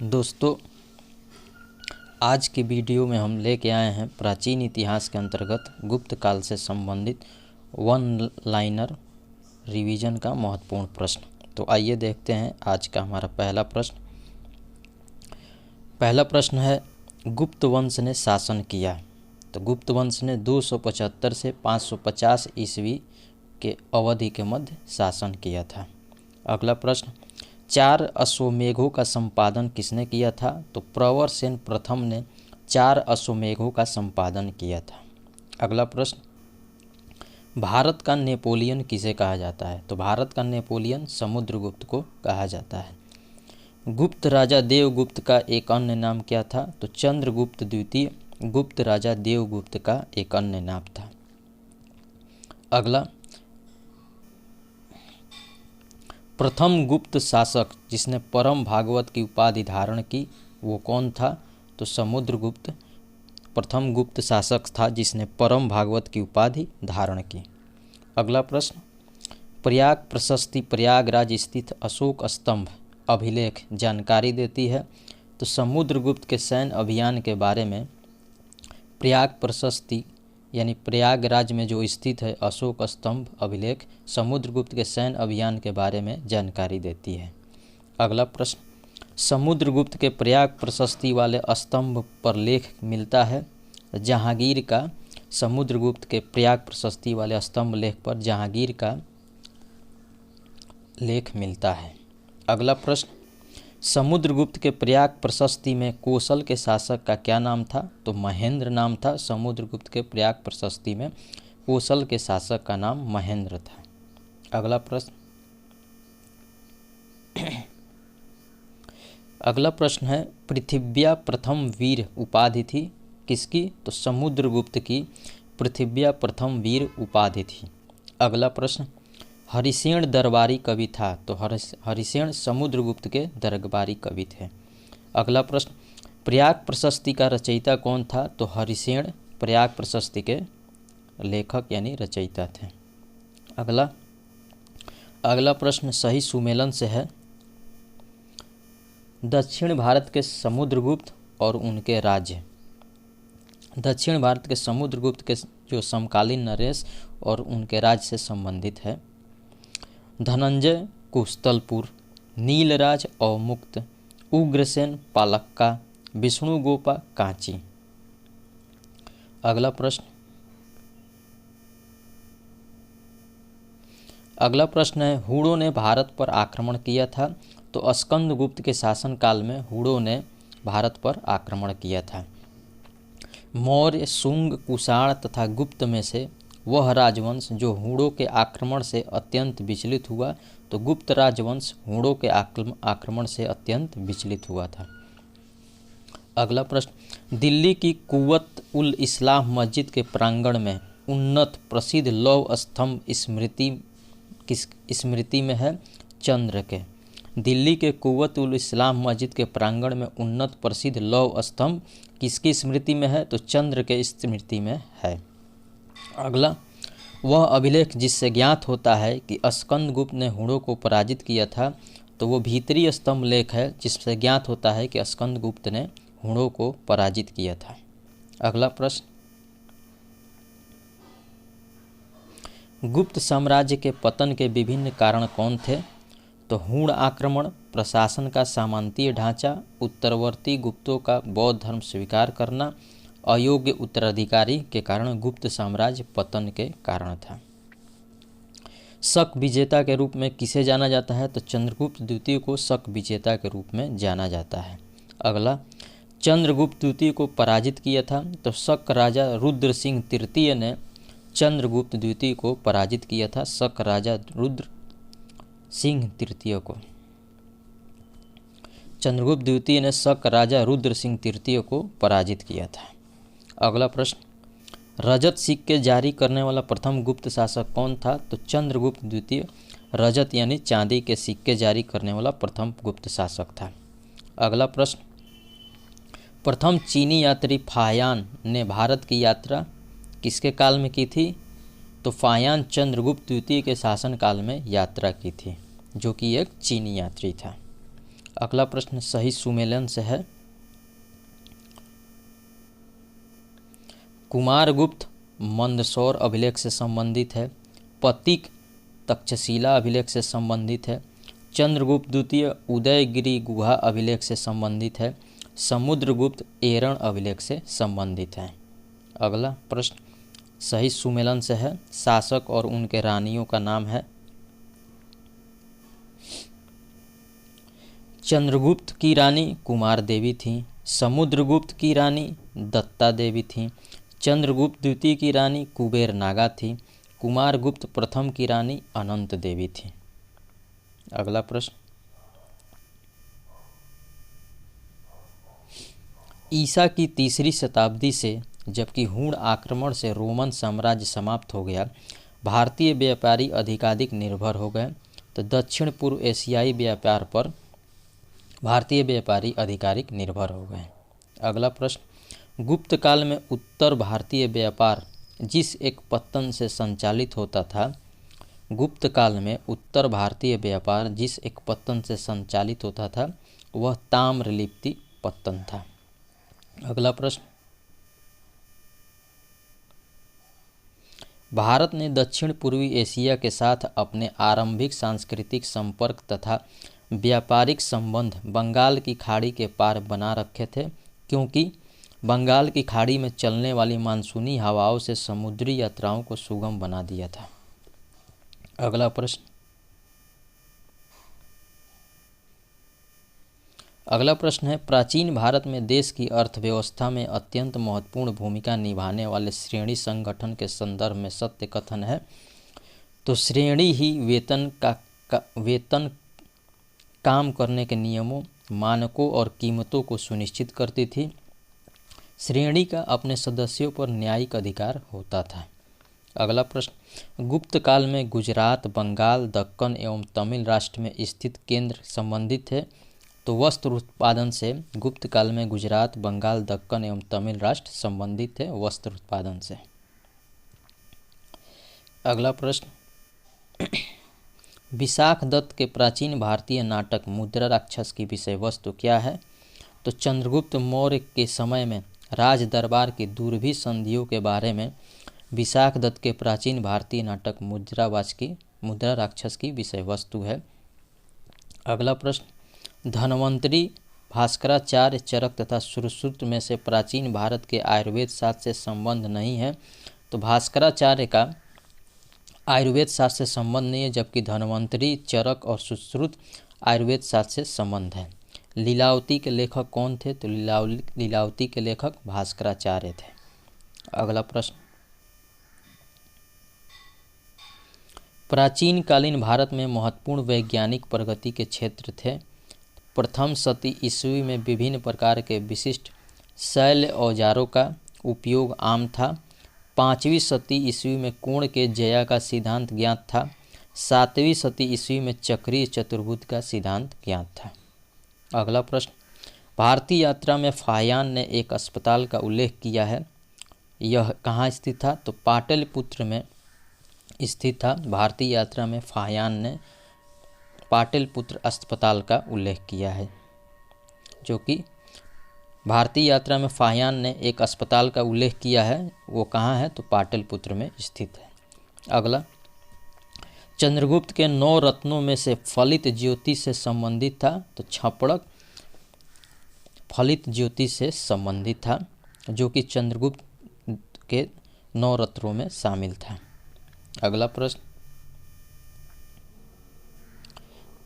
दोस्तों, आज की वीडियो में हम लेके आए हैं प्राचीन इतिहास के अंतर्गत गुप्त काल से संबंधित वन लाइनर रिवीजन का महत्वपूर्ण प्रश्न। तो आइए देखते हैं आज का हमारा पहला प्रश्न। पहला प्रश्न है, गुप्त वंश ने शासन किया। तो गुप्त वंश ने 275 से 550 ईस्वी के अवधि के मध्य शासन किया था। अगला प्रश्न, 4 अश्वमेघों का संपादन किसने किया था? तो प्रवर सेन प्रथम ने 4 अश्वमेघों का संपादन किया था। अगला प्रश्न, भारत का नेपोलियन किसे कहा जाता है? तो भारत का नेपोलियन समुद्रगुप्त को कहा जाता है। गुप्त राजा देवगुप्त का एक अन्य नाम क्या था? तो चंद्रगुप्त द्वितीय गुप्त राजा देवगुप्त का एक अन्य नाम था। अगला, प्रथम गुप्त शासक जिसने परम भागवत की उपाधि धारण की वो कौन था? तो समुद्रगुप्त प्रथम गुप्त शासक था जिसने परम भागवत की उपाधि धारण की। अगला प्रश्न, प्रयाग प्रशस्ति प्रयागराज स्थित अशोक स्तंभ अभिलेख जानकारी देती है। तो समुद्रगुप्त के सैन्य अभियान के बारे में प्रयाग प्रशस्ति यानी प्रयागराज में जो स्थित है अशोक स्तंभ अभिलेख समुद्रगुप्त के सैन्य अभियान के बारे में जानकारी देती है। अगला प्रश्न, समुद्रगुप्त के प्रयाग प्रशस्ति वाले स्तंभ पर लेख मिलता है। जहांगीर का समुद्रगुप्त के प्रयाग प्रशस्ति वाले स्तंभ लेख पर जहांगीर का लेख मिलता है। अगला प्रश्न, समुद्रगुप्त के प्रयाग प्रशस्ति में कोसल के शासक का क्या नाम था? तो महेंद्र नाम था। समुद्रगुप्त के प्रयाग प्रशस्ति में कोसल के शासक का नाम महेंद्र था। अगला प्रश्न अगला प्रश्न है, पृथिव्या प्रथम वीर उपाधि थी किसकी? तो समुद्रगुप्त की पृथिव्या प्रथम वीर उपाधि थी। अगला प्रश्न, हरिसेन दरबारी कवि था। तो हरिसेन समुद्रगुप्त के दरबारी कवि थे। अगला प्रश्न, प्रयाग प्रशस्ति का रचयिता कौन था? तो हरिसेन प्रयाग प्रशस्ति के लेखक यानी रचयिता थे। अगला प्रश्न सही सुमेलन से है। दक्षिण भारत के समुद्रगुप्त और उनके राज्य। दक्षिण भारत के समुद्रगुप्त के जो समकालीन नरेश और उनके राज्य से संबंधित है। धनंजय कुस्तलपुर, नीलराज अवमुक्त, उग्रसेन पालक्का, विष्णुगोपा कांची। अगला प्रश्न है, हुणों ने भारत पर आक्रमण किया था। तो स्कंदगुप्त के शासनकाल में हुणों ने भारत पर आक्रमण किया था। मौर्य, शुंग, कुषाण तथा गुप्त में से वह राजवंश जो हुणों के आक्रमण से अत्यंत विचलित हुआ। तो गुप्त राजवंश हुणों के आक्रमण से अत्यंत विचलित हुआ था। अगला प्रश्न, दिल्ली की कुव्वत उल इस्लाम मस्जिद के प्रांगण में उन्नत प्रसिद्ध लौह स्तंभ स्मृति किस स्मृति में है? चंद्र के। दिल्ली के कुव्वत उल इस्लाम मस्जिद के प्रांगण में उन्नत प्रसिद्ध लौह स्तंभ किसकी स्मृति में है? तो चंद्र के स्मृति में है। अगला, वह अभिलेख जिससे ज्ञात होता है कि स्कंदगुप्त ने हुणों को पराजित किया था। तो वो भीतरी स्तंभ लेख है जिससे ज्ञात होता है कि स्कंदगुप्त ने हुणों को पराजित किया था। अगला प्रश्न, गुप्त साम्राज्य के पतन के विभिन्न कारण कौन थे? तो हुण आक्रमण, प्रशासन का सामंतीय ढांचा, उत्तरवर्ती गुप्तों का बौद्ध धर्म स्वीकार करना, अयोग्य उत्तराधिकारी के कारण गुप्त साम्राज्य पतन के कारण था। शक विजेता के रूप में किसे जाना जाता है? तो चंद्रगुप्त द्वितीय को शक विजेता के रूप में जाना जाता है। अगला, चंद्रगुप्त द्वितीय को पराजित किया था। तो शक राजा रुद्र सिंह तृतीय ने चंद्रगुप्त द्वितीय को पराजित किया था। शक राजा रुद्र सिंह तृतीय को चंद्रगुप्त द्वितीय ने शक राजा रुद्र सिंह तृतीय को पराजित किया था। अगला प्रश्न, रजत सिक्के जारी करने वाला प्रथम गुप्त शासक कौन था? तो चंद्रगुप्त द्वितीय रजत यानी चांदी के सिक्के जारी करने वाला प्रथम गुप्त शासक था। अगला प्रश्न, प्रथम चीनी यात्री फायान ने भारत की यात्रा किसके काल में की थी? तो फायान चंद्रगुप्त द्वितीय के शासनकाल में यात्रा की थी, जो कि एक चीनी यात्री था। अगला प्रश्न सही सुमेलन से है। कुमारगुप्त मंदसौर अभिलेख से संबंधित है। पतिक तक्षशिला अभिलेख से संबंधित है। चंद्रगुप्त द्वितीय उदयगिरि गुहा अभिलेख से संबंधित है। समुद्रगुप्त एरण अभिलेख से संबंधित है। अगला प्रश्न सही सुमेलन से है। शासक और उनके रानियों का नाम है। चंद्रगुप्त की रानी कुमार देवी थी। समुद्रगुप्त की रानी दत्ता देवी थी। चंद्रगुप्त द्वितीय की रानी कुबेर नागा थी। कुमारगुप्त प्रथम की रानी अनंत देवी थी। अगला प्रश्न ईसा की तीसरी शताब्दी से जबकि हूण आक्रमण से रोमन साम्राज्य समाप्त हो गया, भारतीय व्यापारी अधिकाधिक निर्भर हो गए, तो दक्षिण पूर्व एशियाई व्यापार पर भारतीय व्यापारी अधिकाधिक निर्भर हो गए। अगला प्रश्न गुप्त काल में उत्तर भारतीय व्यापार जिस एक पत्तन से संचालित होता था, गुप्त काल में उत्तर भारतीय व्यापार जिस एक पत्तन से संचालित होता था वह ताम्रलिप्ति पत्तन था। अगला प्रश्न भारत ने दक्षिण पूर्वी एशिया के साथ अपने आरंभिक सांस्कृतिक संपर्क तथा व्यापारिक संबंध बंगाल की खाड़ी के पार बना रखे थे, क्योंकि बंगाल की खाड़ी में चलने वाली मानसूनी हवाओं से समुद्री यात्राओं को सुगम बना दिया था। अगला प्रश्न है प्राचीन भारत में देश की अर्थव्यवस्था में अत्यंत महत्वपूर्ण भूमिका निभाने वाले श्रेणी संगठन के संदर्भ में सत्य कथन है। तो श्रेणी ही वेतन काम करने के नियमों, मानकों और कीमतों को सुनिश्चित करती थी। श्रेणी का अपने सदस्यों पर न्यायिक अधिकार होता था। अगला प्रश्न गुप्त काल में गुजरात, बंगाल, दक्कन एवं तमिल राष्ट्र में स्थित केंद्र संबंधित थे। तो वस्त्र उत्पादन से गुप्त काल में गुजरात, बंगाल, दक्कन एवं तमिल राष्ट्र संबंधित थे वस्त्र उत्पादन से। अगला प्रश्न विशाख दत्त के प्राचीन भारतीय नाटक मुद्रा राक्षस की विषय वस्तु क्या है? तो चंद्रगुप्त मौर्य के समय में राज दरबार की दूरभी संधियों के बारे में विशाख दत्त के प्राचीन भारतीय नाटक मुद्रा राक्षस की विषय वस्तु है। अगला प्रश्न धन्वंतरी, भास्कराचार्य, चरक तथा सुश्रुत में से प्राचीन भारत के आयुर्वेद शास्त्र से संबंध नहीं है। तो भास्कराचार्य का आयुर्वेद शास्त्र से संबंध नहीं है, जबकि धन्वंतरी, चरक और सुश्रुत आयुर्वेद शास्त्र से संबंध है। लीलावती के लेखक कौन थे? तो लीलावती के लेखक भास्कराचार्य थे। अगला प्रश्न प्राचीन कालीन भारत में महत्वपूर्ण वैज्ञानिक प्रगति के क्षेत्र थे। प्रथम शती ईस्वी में विभिन्न प्रकार के विशिष्ट शैल औजारों का उपयोग आम था। 5वीं शती ईस्वी में कोण के जया का सिद्धांत ज्ञात था। 7वीं शती ईस्वी में चक्रीय चतुर्भुज का सिद्धांत ज्ञात था। अगला प्रश्न भारतीय यात्रा में फाहियान ने एक अस्पताल का उल्लेख किया है, यह कहाँ स्थित था? तो पाटलिपुत्र में स्थित था। भारतीय यात्रा में फाहियान ने पाटलिपुत्र अस्पताल का उल्लेख किया है, जो कि भारतीय यात्रा में फाहियान ने एक अस्पताल का उल्लेख किया है, वो कहाँ है? तो पाटलिपुत्र में स्थित है। अगला चंद्रगुप्त के 9 रत्नों में से फलित ज्योति से संबंधित था। तो छपड़क फलित ज्योति से संबंधित था, जो कि चंद्रगुप्त के 9 रत्नों में शामिल था। अगला प्रश्न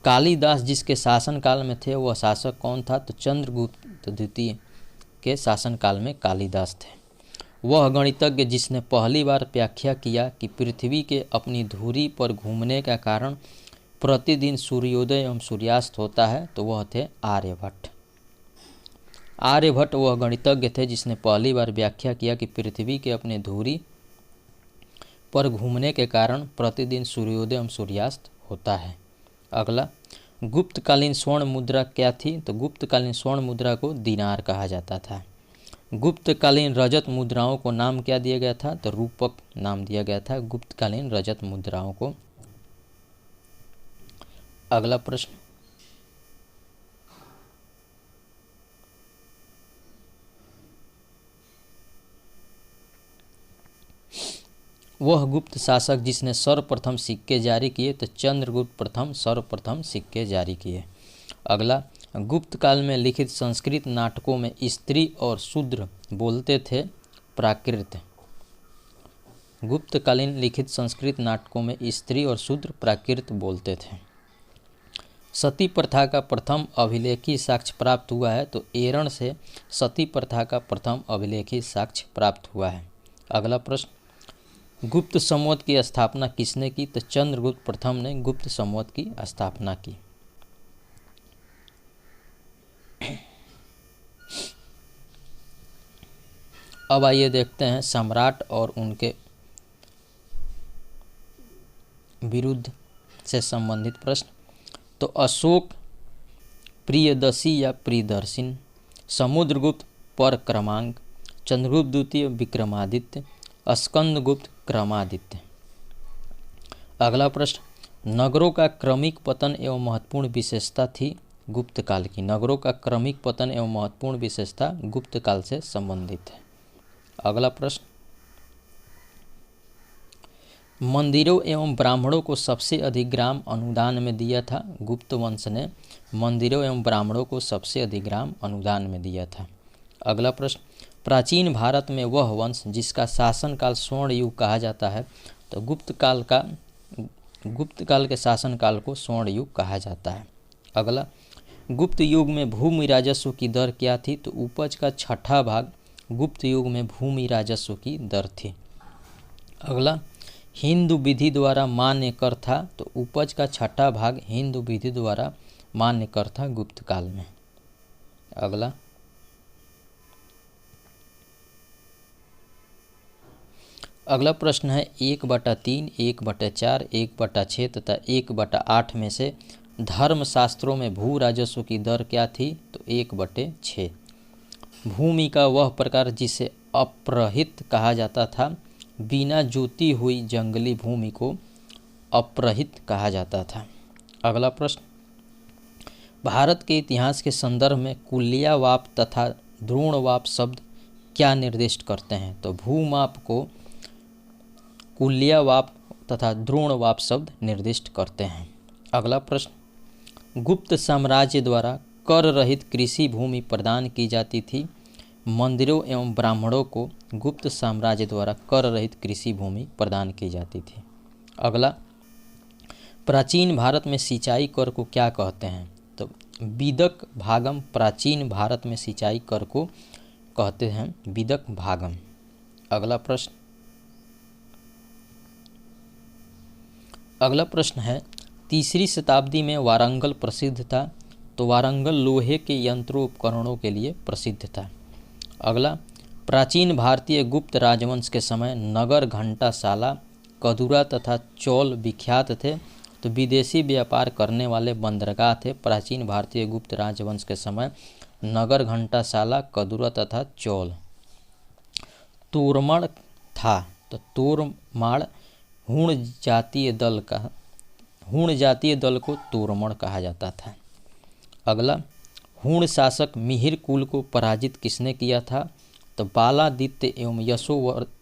कालिदास जिसके शासनकाल में थे वह शासक कौन था? तो चंद्रगुप्त द्वितीय के शासनकाल में कालिदास थे। वह गणितज्ञ जिसने पहली बार व्याख्या किया कि पृथ्वी के अपनी धुरी पर घूमने का कारण प्रतिदिन सूर्योदय एवं सूर्यास्त होता है, तो वह थे आर्यभट्ट। आर्यभट्ट वह गणितज्ञ थे जिसने पहली बार व्याख्या किया कि पृथ्वी के अपने धुरी पर घूमने के कारण प्रतिदिन सूर्योदय एवं सूर्यास्त होता है। अगला गुप्तकालीन स्वर्ण मुद्रा क्या थी? तो गुप्तकालीन स्वर्ण मुद्रा को दीनार कहा जाता था। गुप्तकालीन रजत मुद्राओं को नाम क्या दिया गया था? तो रूपक नाम दिया गया था गुप्तकालीन रजत मुद्राओं को। अगला प्रश्न वह गुप्त शासक जिसने सर्वप्रथम सिक्के जारी किए, तो चंद्रगुप्त प्रथम सर्वप्रथम सिक्के जारी किए। अगला, गुप्त काल में लिखित संस्कृत नाटकों में स्त्री और शूद्र बोलते थे प्राकृत। गुप्तकालीन लिखित संस्कृत नाटकों में स्त्री और शूद्र प्राकृत बोलते थे। सती प्रथा का प्रथम अभिलेखी साक्ष्य प्राप्त हुआ है, तो एरण से सती प्रथा का प्रथम अभिलेखी साक्ष्य प्राप्त हुआ है। अगला प्रश्न, गुप्त संवत की स्थापना किसने की, तो चंद्रगुप्त प्रथम ने गुप्त संवत की स्थापना की। अब आइए देखते हैं सम्राट और उनके विरुद्ध से संबंधित प्रश्न। तो अशोक प्रियदर्शी या प्रियदर्शिन, समुद्रगुप्त पर क्रमांक, चंद्रगुप्त द्वितीय विक्रमादित्य, स्कंदगुप्त क्रमादित्य। अगला प्रश्न, नगरों का क्रमिक पतन एवं महत्वपूर्ण विशेषता थी गुप्त काल की। नगरों का क्रमिक पतन एवं महत्वपूर्ण विशेषता गुप्त काल से संबंधित है। अगला प्रश्न, मंदिरों एवं ब्राह्मणों को सबसे अधिक ग्राम अनुदान में दिया था। गुप्त वंश ने मंदिरों एवं ब्राह्मणों को सबसे अधिक ग्राम अनुदान में दिया था। अगला प्रश्न, प्राचीन भारत में वह वंश जिसका शासनकाल स्वर्ण युग कहा जाता है, तो गुप्त काल के शासनकाल को स्वर्ण युग कहा जाता है। अगला, गुप्त युग में भूमि राजस्व की दर क्या थी, तो उपज का छठा भाग गुप्त युग में भूमि राजस्व की दर थी। अगला, हिंदू विधि द्वारा मान्य कर था, तो उपज का छठा भाग हिंदू विधि द्वारा मान्य कर था गुप्त काल में। अगला प्रश्न है 1/3, 1/4, 1/6 तथा 1/8 में से धर्मशास्त्रों में भू राजस्व की दर क्या थी, तो 1/6। भूमि का वह प्रकार जिसे अपरहित कहा जाता था, बिना जोती हुई जंगली भूमि को अपरहित कहा जाता था। अगला प्रश्न, भारत के इतिहास के संदर्भ में कुलियावाप तथा द्रोणवाप शब्द क्या निर्दिष्ट करते हैं, तो भूमाप को कुलियावाप तथा द्रोणवाप शब्द निर्दिष्ट करते हैं। अगला प्रश्न, गुप्त साम्राज्य द्वारा कर रहित कृषि भूमि प्रदान की जाती थी। मंदिरों एवं ब्राह्मणों को गुप्त साम्राज्य द्वारा कर रहित कृषि भूमि प्रदान की जाती थी। अगला, प्राचीन भारत में सिंचाई कर को क्या कहते हैं, तो विदक भागम प्राचीन भारत में सिंचाई कर को कहते हैं विदक भागम। अगला प्रश्न है 3री शताब्दी में वारंगल प्रसिद्ध था, तो वारंगल लोहे के यंत्रों उपकरणों के लिए प्रसिद्ध था। अगला, प्राचीन भारतीय गुप्त राजवंश के समय नगर घंटाशाला, कदूरा तथा चौल विख्यात थे, तो विदेशी व्यापार करने वाले बंदरगाह थे। प्राचीन भारतीय गुप्त राजवंश के समय नगर घंटाशाला, कदूरा तथा चौल। तोरमाड़ था, तो तोरमाड़ हूण जातीय दल को तोरमण कहा जाता था। अगला, हूण शासक मिहिर कुल को पराजित किसने किया था, तो बालादित्य एवं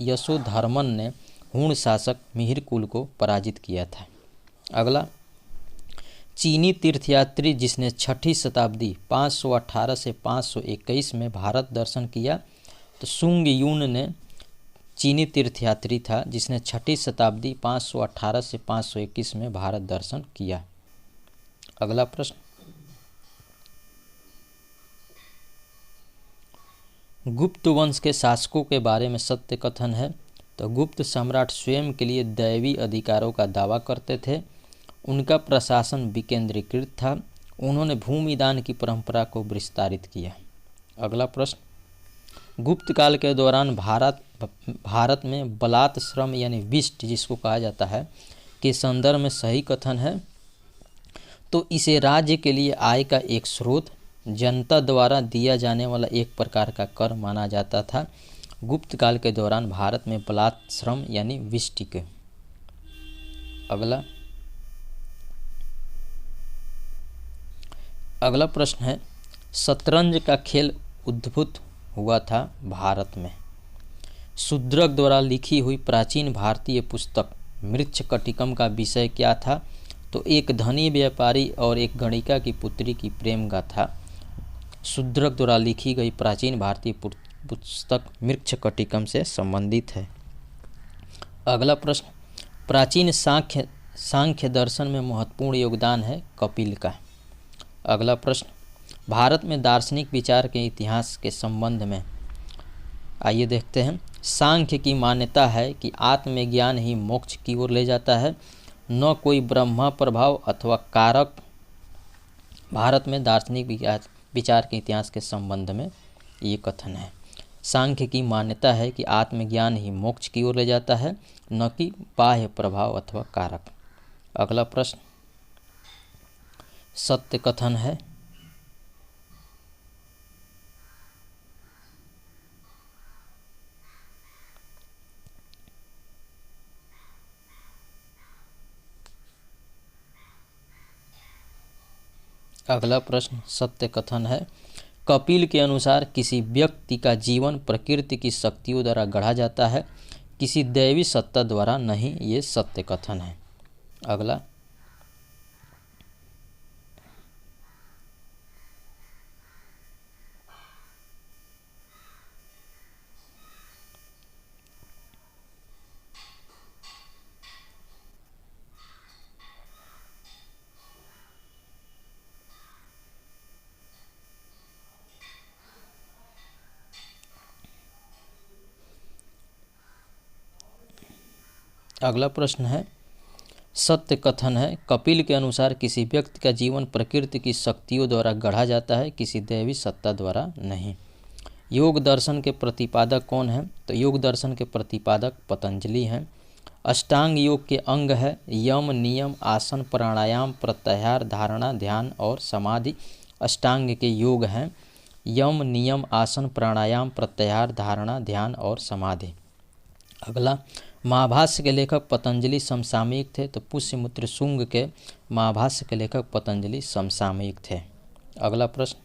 यशोधर्मन ने हूण शासक मिहिर कुल को पराजित किया था। अगला, चीनी तीर्थयात्री जिसने 6ठी शताब्दी 518 से 521 में भारत दर्शन किया, तो सुंग यून ने चीनी तीर्थयात्री था जिसने 6ठी शताब्दी 518 से 521 में भारत दर्शन किया। अगला प्रश्न, गुप्त वंश के शासकों के बारे में सत्य कथन है, तो गुप्त सम्राट स्वयं के लिए दैवी अधिकारों का दावा करते थे। उनका प्रशासन विकेंद्रीकृत था। उन्होंने भूमिदान की परंपरा को विस्तारित किया। अगला प्रश्न, गुप्त काल के दौरान भारत में बलात् श्रम यानी विष्ट जिसको कहा जाता है के संदर्भ में सही कथन है, तो इसे राज्य के लिए आय का एक स्रोत, जनता द्वारा दिया जाने वाला एक प्रकार का कर माना जाता था। गुप्त काल के दौरान भारत में बलात् श्रम यानी विष्टिक। अगला प्रश्न है, शतरंज का खेल उद्भूत हुआ था भारत में। शूद्रक द्वारा लिखी हुई प्राचीन भारतीय पुस्तक मृच्छकटिकम का विषय क्या था? तो एक धनी व्यापारी और एक गणिका की पुत्री की प्रेम गाथा शूद्रक द्वारा लिखी गई प्राचीन भारतीय पुस्तक मृच्छकटिकम से संबंधित है। अगला प्रश्न, प्राचीन सांख्य दर्शन में महत्वपूर्ण योगदान है कपिल का। अगला प्रश्न, भारत में दार्शनिक विचार के इतिहास के संबंध में आइए देखते हैं। सांख्य की मान्यता है कि आत्मज्ञान ही मोक्ष की ओर ले जाता है, न कोई ब्रह्मा प्रभाव अथवा कारक। भारत में दार्शनिक विचार के इतिहास के संबंध में ये कथन है। सांख्य की मान्यता है कि आत्मज्ञान ही मोक्ष की ओर ले जाता है, न कि बाह्य प्रभाव अथवा कारक। अगला प्रश्न, सत्य कथन है। अगला प्रश्न, सत्य कथन है। कपिल के अनुसार किसी व्यक्ति का जीवन प्रकृति की शक्तियों द्वारा गढ़ा जाता है, किसी दैवी सत्ता द्वारा नहीं। ये सत्य कथन है। अगला, अगला प्रश्न है, सत्य कथन है। कपिल के अनुसार किसी व्यक्ति का जीवन प्रकृति की शक्तियों द्वारा गढ़ा जाता है, किसी दैवी सत्ता द्वारा नहीं। योग दर्शन के प्रतिपादक कौन है? तो योग दर्शन के प्रतिपादक पतंजलि हैं। अष्टांग योग के अंग है यम, नियम, आसन, प्राणायाम, प्रत्याहार, धारणा, ध्यान और समाधि। अष्टांग के योग हैं यम, नियम, आसन, प्राणायाम, प्रत्याहार, धारणा, ध्यान और समाधि। अगला, महाभाष्य के लेखक पतंजलि समसामयिक थे, तो पुष्यमित्र शुंग के महाभाष्य के लेखक पतंजलि समसामयिक थे। अगला प्रश्न,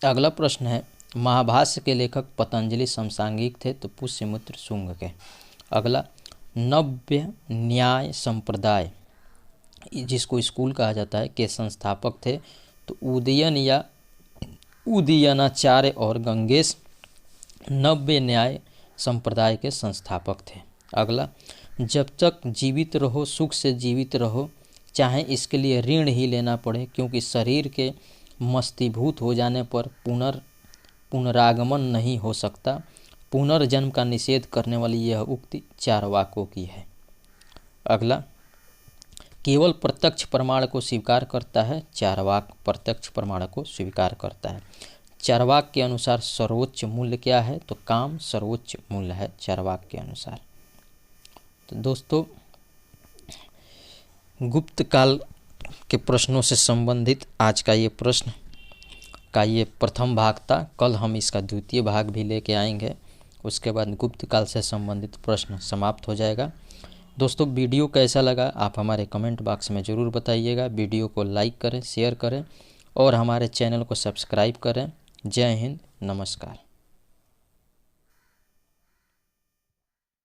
अगला प्रश्न है, महाभाष्य के लेखक पतंजलि समसामयिक थे, तो पुष्यमित्र शुंग के। अगला, नव्य न्याय संप्रदाय जिसको स्कूल कहा जाता है के संस्थापक थे, तो उदयन या उदयनाचार्य और गंगेश नव्य न्याय संप्रदाय के संस्थापक थे। अगला, जब तक जीवित रहो सुख से जीवित रहो, चाहे इसके लिए ऋण ही लेना पड़े, क्योंकि शरीर के मस्तीभूत हो जाने पर पुनरागमन नहीं हो सकता। पुनर्जन्म का निषेध करने वाली यह उक्ति चारवाकों की है। अगला, केवल प्रत्यक्ष प्रमाण को स्वीकार करता है, चारवाक प्रत्यक्ष प्रमाण को स्वीकार करता है। चारवाक के अनुसार सर्वोच्च मूल्य क्या है? तो काम सर्वोच्च मूल्य है चारवाक के अनुसार। तो दोस्तों, गुप्त काल के प्रश्नों से संबंधित आज का ये प्रश्न का ये प्रथम भाग था। कल हम इसका द्वितीय भाग भी लेके आएंगे, उसके बाद गुप्त काल से संबंधित प्रश्न समाप्त हो जाएगा। दोस्तों, वीडियो कैसा लगा आप हमारे कमेंट बॉक्स में ज़रूर बताइएगा। वीडियो को लाइक करें, शेयर करें और हमारे चैनल को सब्सक्राइब करें। जय हिंद, नमस्कार।